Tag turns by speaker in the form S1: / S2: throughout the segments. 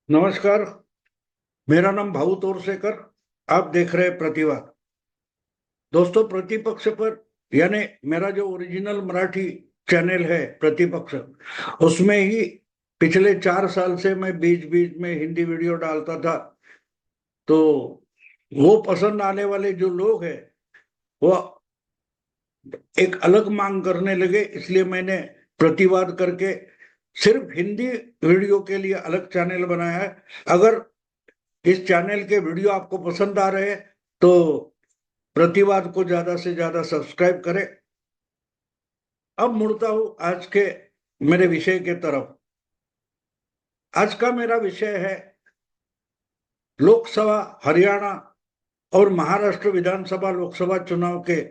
S1: नमस्कार। मेरा नाम भाऊ तोरसेकर। आप देख रहे हैं प्रतिवाद। दोस्तों, प्रतिपक्ष पर यानी मेरा जो ओरिजिनल मराठी चैनल है प्रतिपक्ष, उसमें ही पिछले 4 साल से मैं बीच बीच में हिंदी वीडियो डालता था। तो वो पसंद आने वाले जो लोग हैं वो एक अलग मांग करने लगे, इसलिए मैंने प्रतिवाद करके सिर्फ हिंदी वीडियो के लिए अलग चैनल बनाया है। अगर इस चैनल के वीडियो आपको पसंद आ रहे हैं तो प्रतिवाद को ज्यादा से ज्यादा सब्सक्राइब करें। अब मुड़ता हूं आज के मेरे विषय के तरफ। आज का मेरा विषय है लोकसभा, हरियाणा और महाराष्ट्र विधानसभा लोकसभा चुनाव के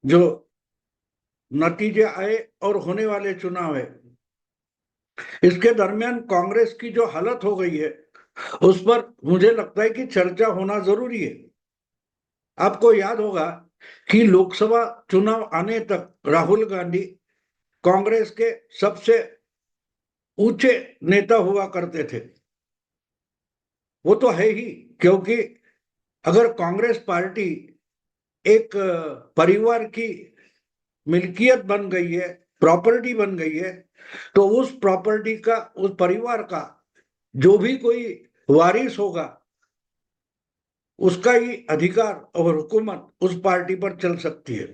S1: जो नतीजे आए और होने वाले चुनाव है, इसके दरमियान कांग्रेस की जो हालत हो गई है उस पर मुझे लगता है कि चर्चा होना जरूरी है। आपको याद होगा कि लोकसभा चुनाव आने तक राहुल गांधी कांग्रेस के सबसे ऊंचे नेता हुआ करते थे। वो तो है ही, क्योंकि अगर कांग्रेस पार्टी एक परिवार की मिल्कियत बन गई है, प्रॉपर्टी बन गई है, तो उस प्रॉपर्टी का, उस परिवार का जो भी कोई वारिस होगा, उसका ही अधिकार और हुकूमत उस पार्टी पर चल सकती है।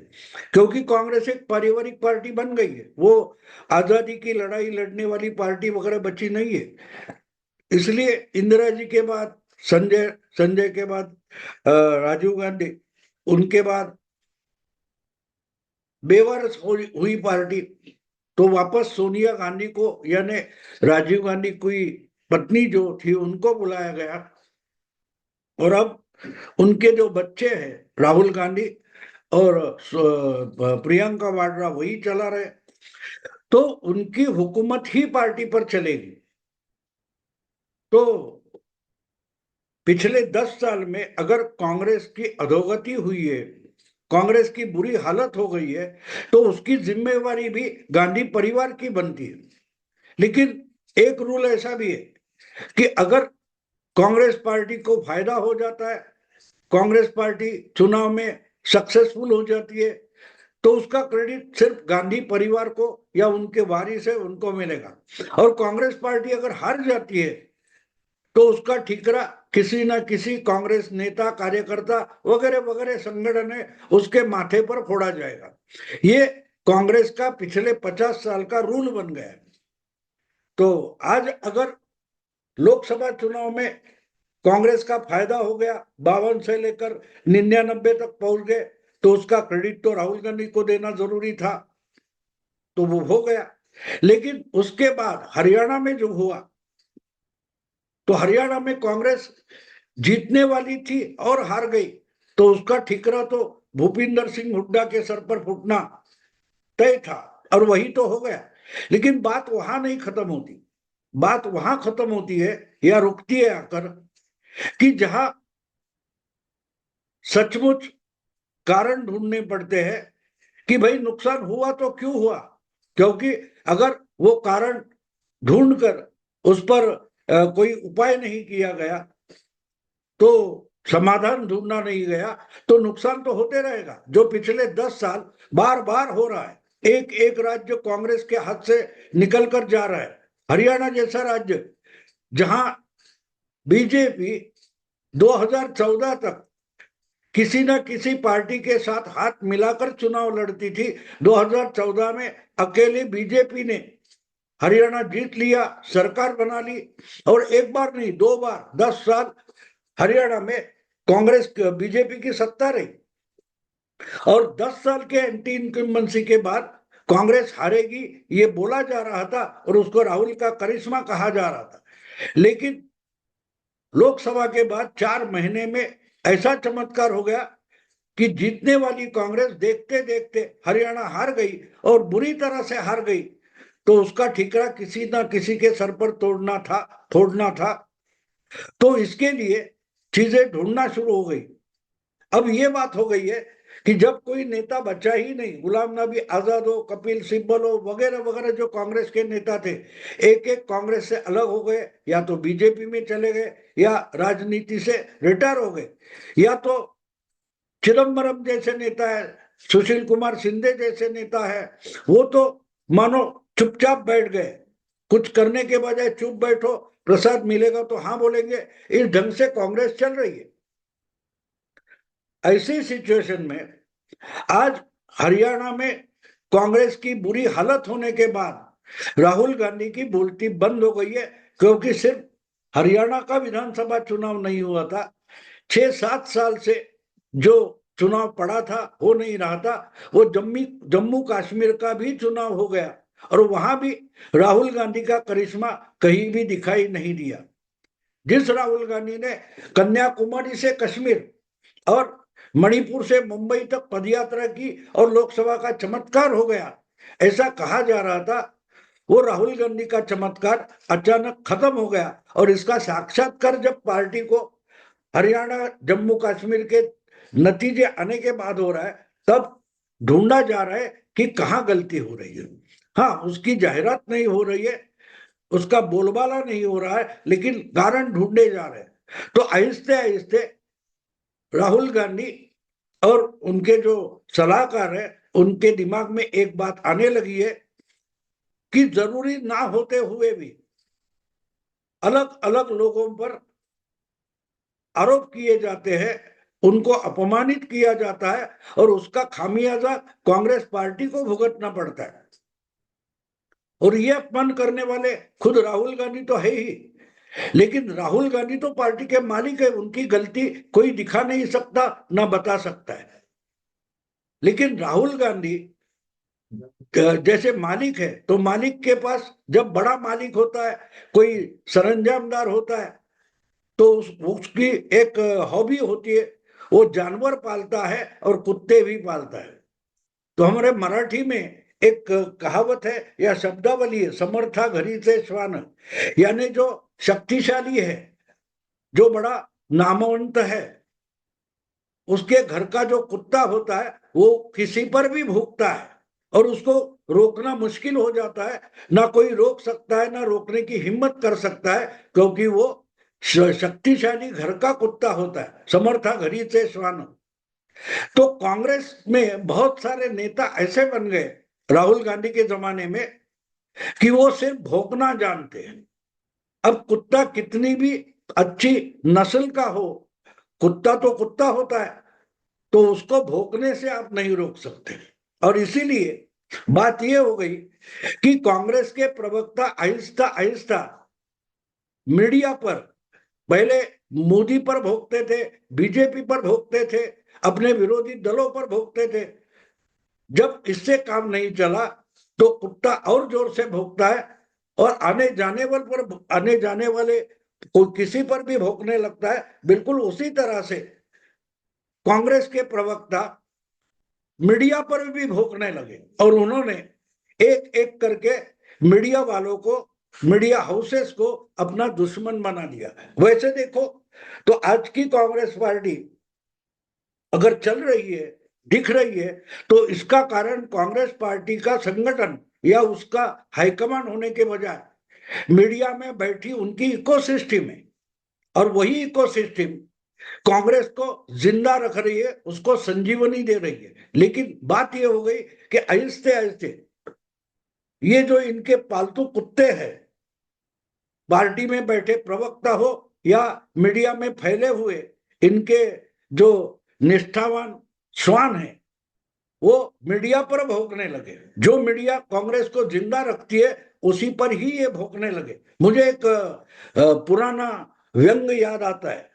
S1: क्योंकि कांग्रेस एक पारिवारिक पार्टी बन गई है, वो आजादी की लड़ाई लड़ने वाली पार्टी वगैरह बची नहीं है। इसलिए इंदिरा जी के बाद संजय संजय के बाद राजीव गांधी, उनके बाद बेवारस हुई पार्टी, तो वापस सोनिया गांधी को यानी राजीव गांधी की पत्नी जो थी उनको बुलाया गया। और अब उनके जो बच्चे हैं राहुल गांधी और प्रियंका वाड्रा वही चला रहे, तो उनकी हुकूमत ही पार्टी पर चलेगी। तो पिछले 10 साल में अगर कांग्रेस की अधोगति हुई है, कांग्रेस की बुरी हालत हो गई है, तो उसकी जिम्मेवारी भी गांधी परिवार की बनती है। लेकिन एक रूल ऐसा भी है कि अगर कांग्रेस पार्टी को फायदा हो जाता है, कांग्रेस पार्टी चुनाव में सक्सेसफुल हो जाती है, तो उसका क्रेडिट सिर्फ गांधी परिवार को या उनके वारिस है उनको मिलेगा। और कांग्रेस पार्टी अगर हार जाती है तो उसका ठीकरा किसी ना किसी कांग्रेस नेता, कार्यकर्ता वगैरह वगैरह संगठन है उसके माथे पर फोड़ा जाएगा। ये कांग्रेस का पिछले 50 साल का रूल बन गया है। तो आज अगर लोकसभा चुनाव में कांग्रेस का फायदा हो गया, 52 से लेकर 99 तक पहुंच गए, तो उसका क्रेडिट तो राहुल गांधी को देना जरूरी था, तो वो हो गया। लेकिन उसके बाद हरियाणा में जो हुआ, तो हरियाणा में कांग्रेस जीतने वाली थी और हार गई, तो उसका ठिकरा तो भूपिंदर सिंह हुड्डा के सर पर फूटना तय था, और वही तो हो गया। लेकिन बात वहां नहीं खत्म होती। बात वहां खत्म होती है या रुकती है आकर कि जहां सचमुच कारण ढूंढने पड़ते हैं कि भाई नुकसान हुआ तो क्यों हुआ। क्योंकि अगर वो कारण ढूंढकर उस पर कोई उपाय नहीं किया गया, तो समाधान ढूंढना नहीं गया, तो नुकसान तो होते रहेगा, जो पिछले 10 साल बार बार हो रहा है। एक एक राज्य कांग्रेस के हाथ से निकल कर जा रहा है। हरियाणा जैसा राज्य जहां बीजेपी 2014 तक किसी न किसी पार्टी के साथ हाथ मिलाकर चुनाव लड़ती थी, 2014 में अकेले बीजेपी ने हरियाणा जीत लिया, सरकार बना ली। और एक बार नहीं, 2 बार 10 साल हरियाणा में कांग्रेस बीजेपी की सत्ता रही। और 10 साल के एंटी इनकम्बेंसी के बाद कांग्रेस हारेगी ये बोला जा रहा था, और उसको राहुल का करिश्मा कहा जा रहा था। लेकिन लोकसभा के बाद 4 महीने में ऐसा चमत्कार हो गया कि जीतने वाली कांग्रेस देखते देखते हरियाणा हार गई, और बुरी तरह से हार गई। तो उसका ठीकरा किसी ना किसी के सर पर तोड़ना था, फोड़ना था। तो इसके लिए चीजें ढूंढना शुरू हो गई। अब ये बात हो गई है कि जब कोई नेता बचा ही नहीं, गुलाम नबी आजाद हो, कपिल सिब्बल हो, वगैरह वगैरह जो कांग्रेस के नेता थे, एक एक कांग्रेस से अलग हो गए, या तो बीजेपी में चले गए, या राजनीति से रिटायर हो गए, या तो चिदम्बरम जैसे नेता है, सुशील कुमार शिंदे जैसे नेता है, वो तो मानो चुपचाप बैठ गए, कुछ करने के बजाय चुप बैठो, प्रसाद मिलेगा तो हाँ बोलेंगे, इस ढंग से कांग्रेस चल रही है। ऐसी सिचुएशन में आज हरियाणा में कांग्रेस की बुरी हालत होने के बाद राहुल गांधी की बोलती बंद हो गई है, क्योंकि सिर्फ हरियाणा का विधानसभा चुनाव नहीं हुआ था, 6-7 साल से जो चुनाव पड़ा था, हो नहीं रहा था, वो जम्मू कश्मीर का भी चुनाव हो गया, और वहां भी राहुल गांधी का करिश्मा कहीं भी दिखाई नहीं दिया। जिस राहुल गांधी ने कन्याकुमारी से कश्मीर और मणिपुर से मुंबई तक पदयात्रा की और लोकसभा का चमत्कार हो गया, ऐसा कहा जा रहा था, वो राहुल गांधी का चमत्कार अचानक खत्म हो गया। और इसका साक्षात्कार जब पार्टी को हरियाणा जम्मू कश्मीर के नतीजे आने के बाद हो रहा है, तब ढूंढा जा रहा है कि कहाँ गलती हो रही है। हाँ, उसकी जाहिरात नहीं हो रही है, उसका बोलबाला नहीं हो रहा है, लेकिन कारण ढूंढे जा रहे हैं। तो आहिस्ते आहिस्ते राहुल गांधी और उनके जो सलाहकार है, उनके दिमाग में एक बात आने लगी है कि जरूरी ना होते हुए भी अलग अलग लोगों पर आरोप किए जाते हैं, उनको अपमानित किया जाता है, और उसका खामियाजा कांग्रेस पार्टी को भुगतना पड़ता है। और ये अपमान करने वाले खुद राहुल गांधी तो है ही, लेकिन राहुल गांधी तो पार्टी के मालिक है, उनकी गलती कोई दिखा नहीं सकता, ना बता सकता है। लेकिन राहुल गांधी जैसे मालिक है, तो मालिक के पास जब बड़ा मालिक होता है, कोई सरंजामदार होता है, तो उसकी एक हॉबी होती है, वो जानवर पालता है और कुत्ते भी पालता है। तो हमारे मराठी में एक कहावत है या शब्दावली है, समर्था घरी से श्वान, यानी जो शक्तिशाली है, जो बड़ा नामवंत है, उसके घर का जो कुत्ता होता है वो किसी पर भी भूखता है, और उसको रोकना मुश्किल हो जाता है, ना कोई रोक सकता है, ना रोकने की हिम्मत कर सकता है, क्योंकि वो शक्तिशाली घर का कुत्ता होता है, समर्था घरी से श्वान। तो कांग्रेस में बहुत सारे नेता ऐसे बन गए राहुल गांधी के जमाने में कि वो सिर्फ भौंकना जानते हैं। अब कुत्ता कितनी भी अच्छी नस्ल का हो, कुत्ता तो कुत्ता होता है, तो उसको भौंकने से आप नहीं रोक सकते। और इसीलिए बात यह हो गई कि कांग्रेस के प्रवक्ता आहिस्ता आहिस्ता मीडिया पर पहले मोदी पर भोंकते थे, बीजेपी पर भोंकते थे, अपने विरोधी दलों पर भोंकते थे। जब इससे काम नहीं चला तो कुत्ता और जोर से भौंकता है, और आने जाने वाले कोई किसी पर भी भौंकने लगता है। बिल्कुल उसी तरह से कांग्रेस के प्रवक्ता मीडिया पर भी भौंकने लगे, और उन्होंने एक एक करके मीडिया वालों को, मीडिया हाउसेस को अपना दुश्मन बना दिया। वैसे देखो तो आज की कांग्रेस पार्टी अगर चल रही है, दिख रही है, तो इसका कारण कांग्रेस पार्टी का संगठन या उसका हाईकमांड होने के बजाय मीडिया में बैठी उनकी इकोसिस्टम है। और वही इकोसिस्टम कांग्रेस को जिंदा रख रही है, उसको संजीवनी दे रही है। लेकिन बात यह हो गई कि आहिस्ते आहिस्ते ये जो इनके पालतू कुत्ते हैं, पार्टी में बैठे प्रवक्ता हो या मीडिया में फैले हुए इनके जो निष्ठावान श्वान है, वो मीडिया पर भौंकने लगे। जो मीडिया कांग्रेस को जिंदा रखती है उसी पर ही ये भौंकने लगे। मुझे एक पुराना व्यंग याद आता है।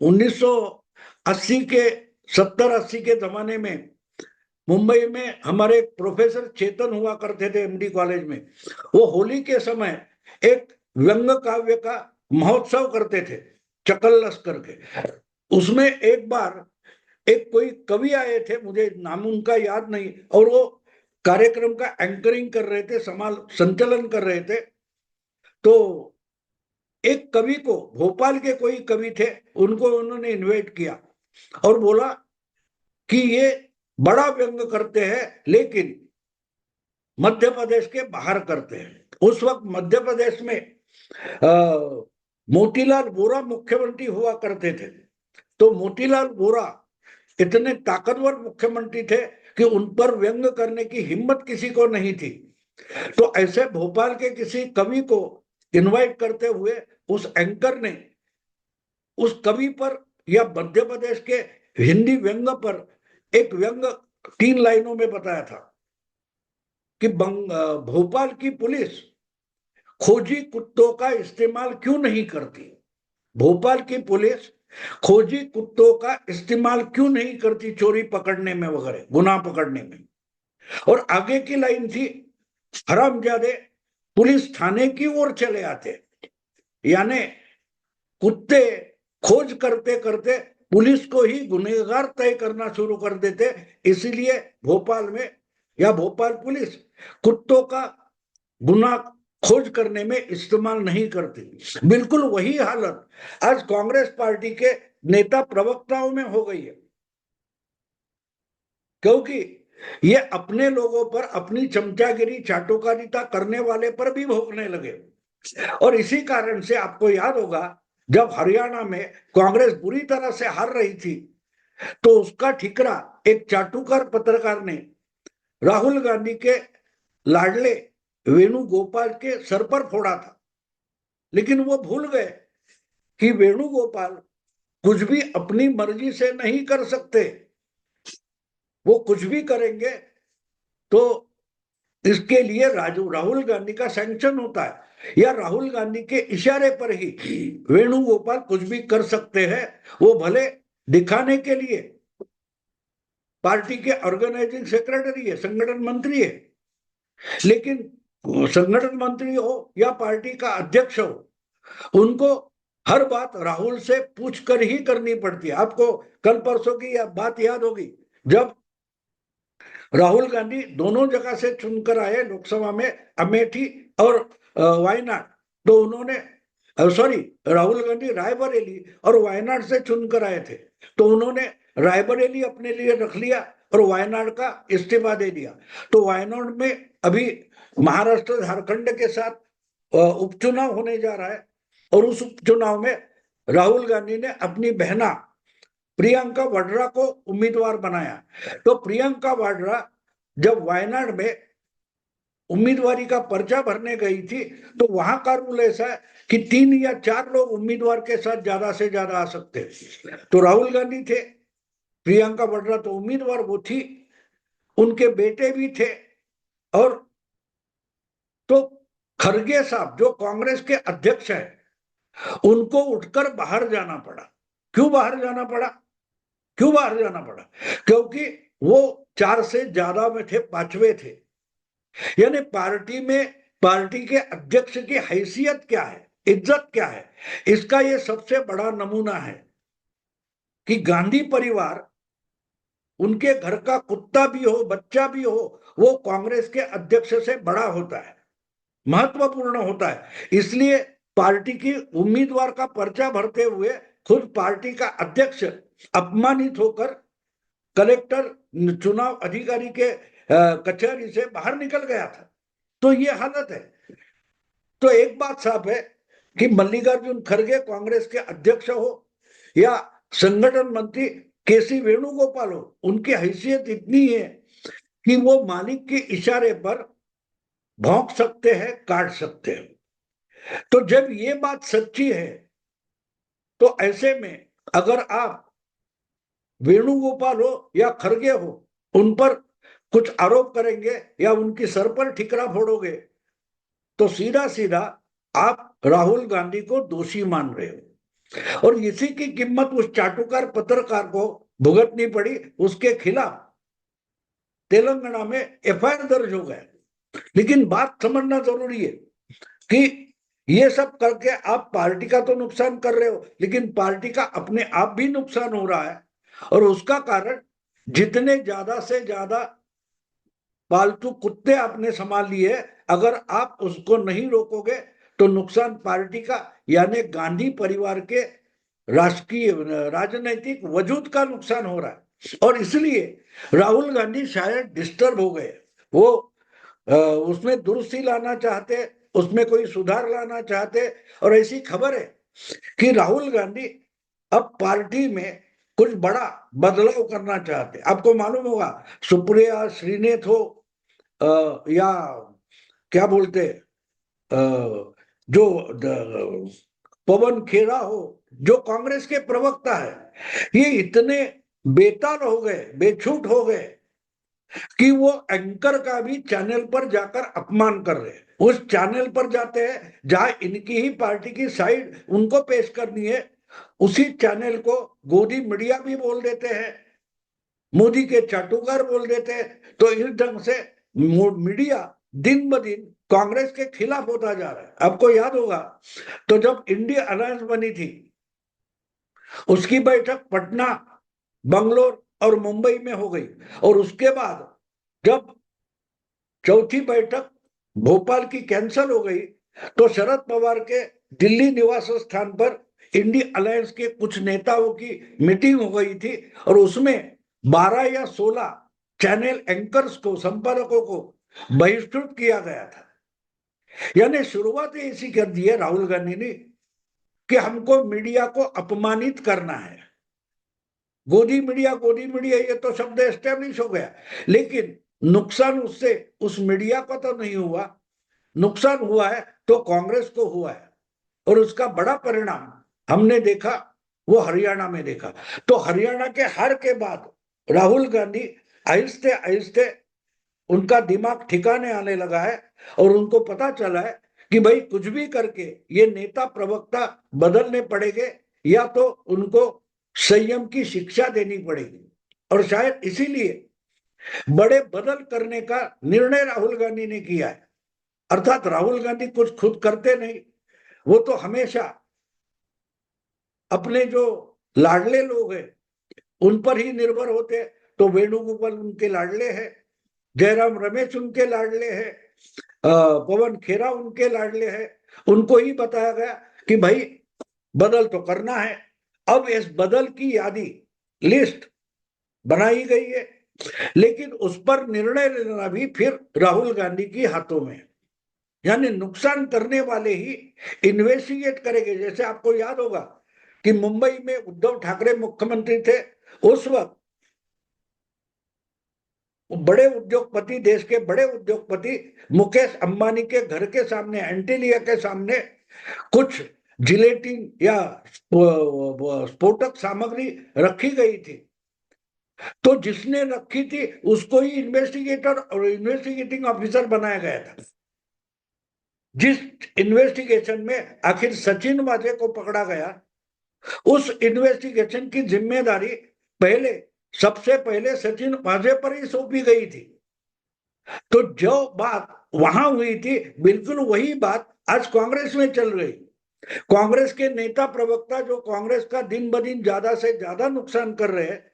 S1: 1980 के 70-80 के जमाने में मुंबई में हमारे एक प्रोफेसर चेतन हुआ करते थे एमडी कॉलेज में। वो होली के समय एक व्यंग काव्य का महोत्सव करते थे, चकल लश्कर के। उसमें एक बार एक कोई कवि आए थे, मुझे नाम उनका याद नहीं, और वो कार्यक्रम का एंकरिंग कर रहे थे, संचालन कर रहे थे। तो एक कवि को, भोपाल के कोई कवि थे, उनको उन्होंने इनवाइट किया और बोला कि ये बड़ा व्यंग करते हैं, लेकिन मध्य प्रदेश के बाहर करते हैं। उस वक्त मध्य प्रदेश में मोतीलाल वोरा मुख्यमंत्री हुआ करते थे। तो मोतीलाल वोरा इतने ताकतवर मुख्यमंत्री थे कि उन पर व्यंग करने की हिम्मत किसी को नहीं थी। तो ऐसे भोपाल के किसी कवि को इनवाइट करते हुए उस एंकर ने उस कवि पर या मध्य प्रदेश के हिंदी व्यंग पर एक व्यंग 3 लाइनों में बताया था कि भोपाल की पुलिस खोजी कुत्तों का इस्तेमाल क्यों नहीं करती। भोपाल की पुलिस खोजी कुत्तों का इस्तेमाल क्यों नहीं करती चोरी पकड़ने में वगैरह, गुनाह पकड़ने में। और आगे की लाइन थी, हरामजादे पुलिस थाने की ओर चले आते। यानी कुत्ते खोज करते करते पुलिस को ही गुनहगार तय करना शुरू कर देते। इसीलिए भोपाल में या भोपाल पुलिस कुत्तों का गुनाह खोज करने में इस्तेमाल नहीं करती। बिल्कुल वही हालत आज कांग्रेस पार्टी के नेता प्रवक्ताओं में हो गई है, क्योंकि ये अपने लोगों पर अपनी चमचागिरी चाटुकारिता करने वाले पर भी भोंकने लगे। और इसी कारण से आपको याद होगा, जब हरियाणा में कांग्रेस बुरी तरह से हार रही थी तो उसका ठिकरा एक चाटुकार पत्रकार ने राहुल गांधी के लाडले वेणुगोपाल के सर पर फोड़ा था। लेकिन वो भूल गए कि वेणुगोपाल कुछ भी अपनी मर्जी से नहीं कर सकते। वो कुछ भी करेंगे तो इसके लिए राहुल गांधी का सैंक्शन होता है, या राहुल गांधी के इशारे पर ही वेणुगोपाल कुछ भी कर सकते हैं। वो भले दिखाने के लिए पार्टी के ऑर्गेनाइजिंग सेक्रेटरी है, संगठन मंत्री है, लेकिन संगठन मंत्री हो या पार्टी का अध्यक्ष हो, उनको हर बात राहुल से पूछकर ही करनी पड़ती है। आपको कल परसों की बात याद होगी, जब राहुल गांधी दोनों जगह से चुनकर आए लोकसभा में, अमेठी और वायनाड, तो उन्होंने सॉरी राहुल गांधी रायबरेली और वायनाड से चुनकर आए थे, तो उन्होंने रायबरेली अपने लिए रख लिया और वायनाड का इस्तीफा दे दिया। तो वायनाड में अभी महाराष्ट्र झारखंड के साथ उपचुनाव होने जा रहा है, और उस उपचुनाव में राहुल गांधी ने अपनी बहना प्रियंका वाड्रा को उम्मीदवार बनाया। तो प्रियंका वाड्रा जब वायनाड में उम्मीदवारी का पर्चा भरने गई थी, तो वहां का रूल ऐसा है कि 3 या 4 लोग उम्मीदवार के साथ ज्यादा से ज्यादा आ सकते हैं। तो राहुल गांधी थे, प्रियंका वाड्रा तो उम्मीदवार वो थी, उनके बेटे भी थे, और तो खरगे साहब जो कांग्रेस के अध्यक्ष हैं, उनको उठकर बाहर जाना पड़ा। क्यों बाहर जाना पड़ा? क्यों बाहर जाना पड़ा? क्योंकि वो 4 से ज्यादा में थे, 5वें थे। यानी पार्टी में पार्टी के अध्यक्ष की हैसियत क्या है, इज्जत क्या है, इसका ये सबसे बड़ा नमूना है कि गांधी परिवार, उनके घर का कुत्ता भी हो, बच्चा भी हो, वो कांग्रेस के अध्यक्ष से बड़ा होता है, महत्वपूर्ण होता है। इसलिए पार्टी की उम्मीदवार का पर्चा भरते हुए खुद पार्टी का अध्यक्ष अपमानित होकर कलेक्टर चुनाव अधिकारी के कचहरी से बाहर निकल गया था। तो ये हालत है। तो एक बात साफ है कि मल्लिकार्जुन खड़गे कांग्रेस के अध्यक्ष हो या संगठन मंत्री केसी वेणुगोपाल हो, उनकी हैसियत इतनी है कि वो मालिक के इशारे पर भौंक सकते हैं, काट सकते हैं। तो जब ये बात सच्ची है, तो ऐसे में अगर आप वेणुगोपाल हो या खड़गे हो, उन पर कुछ आरोप करेंगे या उनकी सर पर ठिकरा फोड़ोगे, तो सीधा सीधा आप राहुल गांधी को दोषी मान रहे हो। और इसी की कीमत उस चाटुकार पत्रकार को भुगतनी पड़ी। उसके खिलाफ तेलंगाना में एफआईआर दर्ज हो गया। लेकिन बात समझना जरूरी है कि ये सब करके आप पार्टी का तो नुकसान कर रहे हो, लेकिन पार्टी का अपने आप भी नुकसान हो रहा है। और उसका कारण, जितने ज्यादा से ज्यादा पालतू कुत्ते आपने संभाल लिए, अगर आप उसको नहीं रोकोगे तो नुकसान पार्टी का, यानी गांधी परिवार के राजकीय राजनीतिक वजूद का नुकसान हो रहा है। और इसलिए राहुल गांधी शायद डिस्टर्ब हो गए। वो उसमें दुरुस्ती लाना चाहते, उसमें कोई सुधार लाना चाहते, और ऐसी खबर है कि राहुल गांधी अब पार्टी में कुछ बड़ा बदलाव करना चाहते। आपको मालूम होगा, सुप्रिया श्रीनेथ हो या क्या बोलते जो पवन खेरा हो, जो कांग्रेस के प्रवक्ता है, ये इतने बेताल हो गए, बेछूट हो गए कि वो एंकर का भी चैनल पर जाकर अपमान कर रहे हैं। उस चैनल पर जाते हैं जहां इनकी ही पार्टी की साइड उनको पेश करनी है, उसी चैनल को गोदी मीडिया भी बोल देते हैं, मोदी के चाटुकार बोल देते हैं। तो इस ढंग से मीडिया दिन ब दिन कांग्रेस के खिलाफ होता जा रहा है। आपको याद होगा, तो जब इंडिया अलायंस बनी थी, उसकी बैठक पटना, बंगलोर और मुंबई में हो गई, और उसके बाद जब चौथी बैठक भोपाल की कैंसिल हो गई, तो शरद पवार के दिल्ली निवास स्थान पर इंडिया अलायंस के कुछ नेताओं की मीटिंग हो गई थी, और उसमें 12 या 16 चैनल एंकर्स को, संपादकों को बहिष्कृत किया गया था। यानी शुरुआत ऐसी कर दी है राहुल गांधी ने कि हमको मीडिया को अपमानित करना है। गोदी मीडिया ये तो शब्द एस्टेब्लिश हो गया, लेकिन नुकसान उससे उस मीडिया को तो नहीं हुआ, नुकसान हुआ है तो कांग्रेस को हुआ है। और उसका बड़ा परिणाम हमने देखा, वो हरियाणा में देखा। तो हरियाणा के हार के बाद राहुल गांधी आहिस्ते आहिस्ते उनका दिमाग ठिकाने आने लगा है, और उनको पता चला है कि भाई कुछ भी करके ये नेता प्रवक्ता बदलने पड़ेंगे, या तो उनको संयम की शिक्षा देनी पड़ेगी। और शायद इसीलिए बड़े बदल करने का निर्णय राहुल गांधी ने किया है। अर्थात राहुल गांधी कुछ खुद करते नहीं, वो तो हमेशा अपने जो लाडले लोग हैं उन पर ही निर्भर होते। तो वेणुगोपाल उनके लाडले हैं, जयराम रमेश उनके लाडले हैं, पवन खेरा उनके लाडले हैं। उनको ही बताया गया कि भाई बदल तो करना है। अब इस बदल की यादी, लिस्ट बनाई गई है, लेकिन उस पर निर्णय लेना भी फिर राहुल गांधी के हाथों में। यानी नुकसान करने वाले ही इन्वेस्टिगेट करेंगे। जैसे आपको याद होगा कि मुंबई में उद्धव ठाकरे मुख्यमंत्री थे, उस वक्त बड़े उद्योगपति, देश के बड़े उद्योगपति मुकेश अंबानी के घर के सामने, एंटीलिया के सामने कुछ जिलेटिन या स्फोटक सामग्री रखी गई थी। तो जिसने रखी थी उसको ही इन्वेस्टिगेटर और इन्वेस्टिगेटिंग ऑफिसर बनाया गया था। जिस इन्वेस्टिगेशन में आखिर सचिन वाजे को पकड़ा गया, उस इन्वेस्टिगेशन की जिम्मेदारी पहले, सबसे पहले सचिन वाजे पर ही सौंपी गई थी। तो जो बात वहां हुई थी, बिल्कुल वही बात आज कांग्रेस में चल रही। कांग्रेस के नेता प्रवक्ता जो कांग्रेस का दिन ब दिन ज्यादा से ज्यादा नुकसान कर रहे हैं,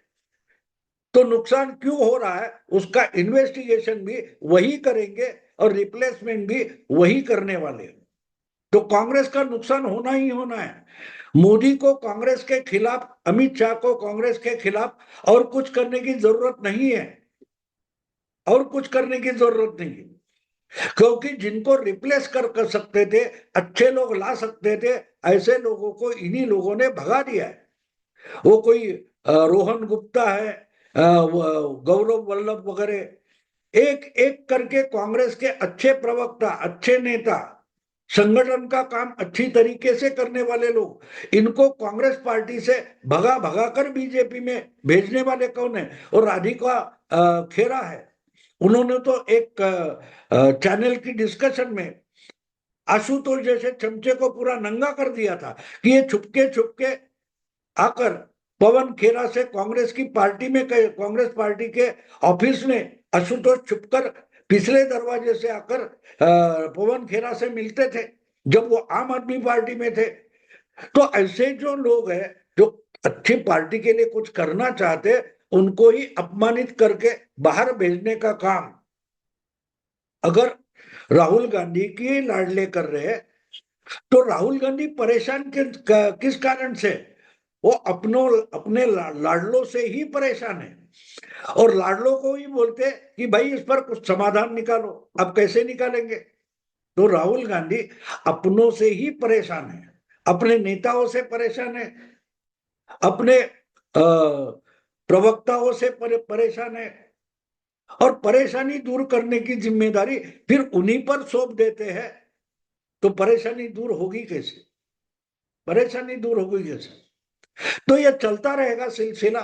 S1: तो नुकसान क्यों हो रहा है उसका इन्वेस्टिगेशन भी वही करेंगे और रिप्लेसमेंट भी वही करने वाले हैं। तो कांग्रेस का नुकसान होना ही होना है। मोदी को कांग्रेस के खिलाफ, अमित शाह को कांग्रेस के खिलाफ और कुछ करने की जरूरत नहीं है, और कुछ करने की जरूरत नहीं है, क्योंकि जिनको रिप्लेस कर सकते थे, अच्छे लोग ला सकते थे, ऐसे लोगों को इन्हीं लोगों ने भगा दिया है। वो कोई रोहन गुप्ता है, गौरव वल्लभ वगैरह, एक एक करके कांग्रेस के अच्छे प्रवक्ता, अच्छे नेता, संगठन का काम अच्छी तरीके से करने वाले लोग, इनको कांग्रेस पार्टी से भगा भगा कर बीजेपी में भेजने वाले कौन है? और राधिका खेरा है। उन्होंने तो एक चैनल की डिस्कशन में आशुतोष जैसे चमचे को पूरा नंगा कर दिया था कि ये छुपके छुपके आकर पवन खेरा से कांग्रेस की पार्टी में, कांग्रेस पार्टी के ऑफिस में आशुतोष छुपकर पिछले दरवाजे से आकर पवन खेरा से मिलते थे जब वो आम आदमी पार्टी में थे। तो ऐसे जो लोग हैं जो अच्छी पार्टी के लिए कुछ करना चाहते, उनको ही अपमानित करके बाहर भेजने का काम अगर राहुल गांधी की लाडले कर रहे हैं, तो राहुल गांधी परेशान किस कारण से? वो अपने लाडलों से ही परेशान है, और लाडलों को ही बोलते कि भाई इस पर कुछ समाधान निकालो। अब कैसे निकालेंगे? तो राहुल गांधी अपनों से ही परेशान है, अपने नेताओं से परेशान है, अपने प्रवक्ताओं से परेशान है, और परेशानी दूर करने की जिम्मेदारी फिर उन्हीं पर सौंप देते हैं। तो परेशानी दूर होगी कैसे? परेशानी दूर होगी कैसे? तो यह चलता रहेगा सिलसिला।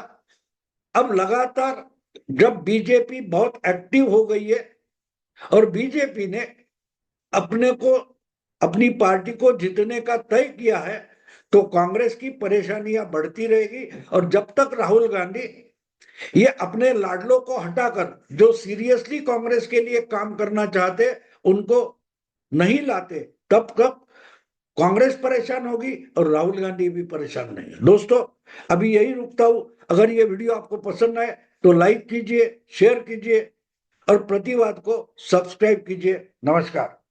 S1: अब लगातार जब बीजेपी बहुत एक्टिव हो गई है और बीजेपी ने अपने को, अपनी पार्टी को जीतने का तय किया है, तो कांग्रेस की परेशानियां बढ़ती रहेगी। और जब तक राहुल गांधी ये अपने लाडलों को हटाकर जो सीरियसली कांग्रेस के लिए काम करना चाहते उनको नहीं लाते, तब तक कांग्रेस परेशान होगी और राहुल गांधी भी परेशान नहीं है। दोस्तों, अभी यही रुकता हूं। अगर ये वीडियो आपको पसंद आए तो लाइक कीजिए, शेयर कीजिए और प्रतिवाद को सब्सक्राइब कीजिए। नमस्कार।